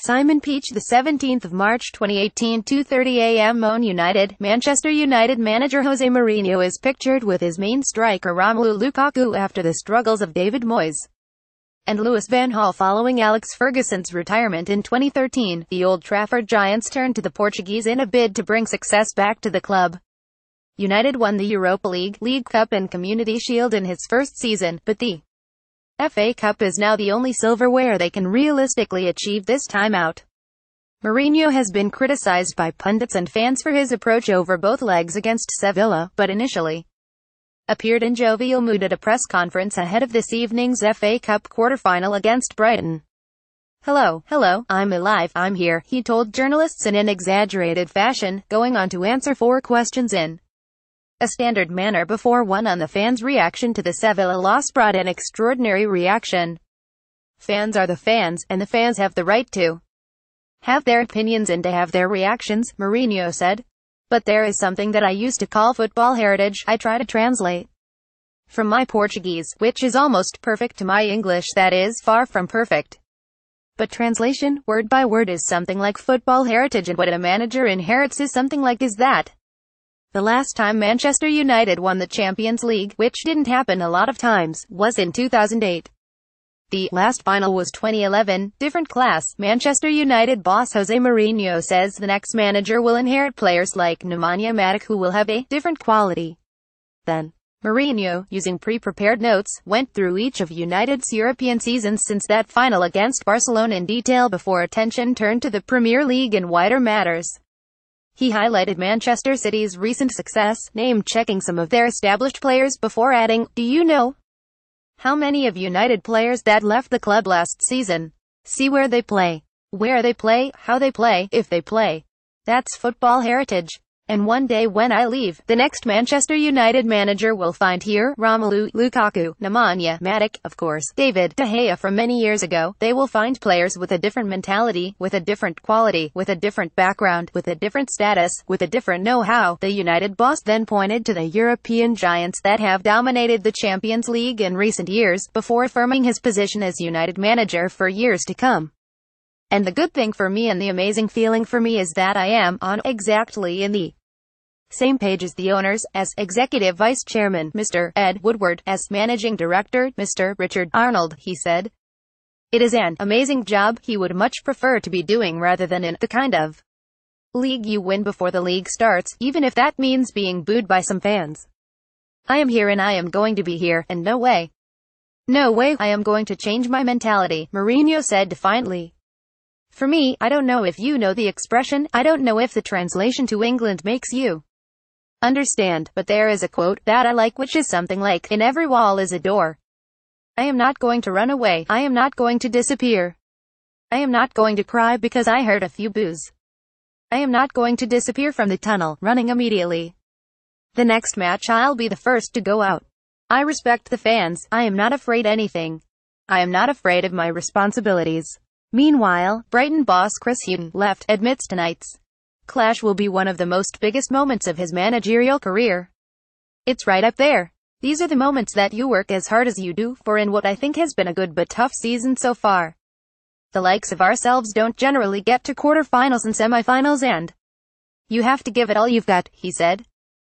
Simon Peach, the 17th of March 2018, 2:30 a.m. Manchester United manager Jose Mourinho is pictured with his main striker Romelu Lukaku after the struggles of David Moyes and Louis van Gaal following Alex Ferguson's retirement in 2013. The Old Trafford Giants turned to the Portuguese in a bid to bring success back to the club. United won the Europa League, League Cup and Community Shield in his first season, but the FA Cup is now the only silverware they can realistically achieve this time out. Mourinho has been criticized by pundits and fans for his approach over both legs against Sevilla, but initially appeared in jovial mood at a press conference ahead of this evening's FA Cup quarter-final against Brighton. Hello, I'm alive, I'm here," he told journalists in an exaggerated fashion, going on to answer 4 questions in a standard manner before one on the fans' reaction to the Sevilla loss brought an extraordinary reaction. "Fans are the fans, and the fans have the right to have their opinions and to have their reactions," Mourinho said. "But there is something that I used to call football heritage. I try to translate from my Portuguese, which is almost perfect, to my English that is far from perfect. But translation, word by word, is something like football heritage, and what a manager inherits is something like that. The last time Manchester United won the Champions League, which didn't happen a lot of times, was in 2008. The last final was 2011, different class." Manchester United boss Jose Mourinho says the next manager will inherit players like Nemanja Matic who will have a different quality. Then, Mourinho, using pre-prepared notes, went through each of United's European seasons since that final against Barcelona in detail before attention turned to the Premier League and wider matters. He highlighted Manchester City's recent success, name-checking some of their established players before adding, "Do you know how many of United players that left the club last season? See where they play, how they play, if they play. That's football heritage. And one day when I leave, the next Manchester United manager will find here Romelu Lukaku, Nemanja Matic, of course, David De Gea from many years ago. They will find players with a different mentality, with a different quality, with a different background, with a different status, with a different know-how." The United boss then pointed to the European giants that have dominated the Champions League in recent years, before affirming his position as United manager for years to come. "And the good thing for me and the amazing feeling for me is that I am on exactly in the same page as the owners, as Executive Vice Chairman, Mr. Ed Woodward, as Managing Director, Mr. Richard Arnold," he said. "It is an amazing job he would much prefer to be doing rather than in the kind of league you win before the league starts, even if that means being booed by some fans. I am here and I am going to be here, and no way I am going to change my mentality," Mourinho said defiantly. "For me, I don't know if you know the expression, I don't know if the translation to England makes you understand, but there is a quote that I like which is something like, 'In every wall is a door.' I am not going to run away, I am not going to disappear. I am not going to cry because I heard a few boos. I am not going to disappear from the tunnel, running immediately. The next match I'll be the first to go out. I respect the fans, I am not afraid anything. I am not afraid of my responsibilities." Meanwhile, Brighton boss Chris Hughton left, admits tonight's clash will be one of the most biggest moments of his managerial career. "It's right up there. These are the moments that you work as hard as you do for in what I think has been a good but tough season so far. The likes of ourselves don't generally get to quarter-finals and semi-finals, and you have to give it all you've got," he said.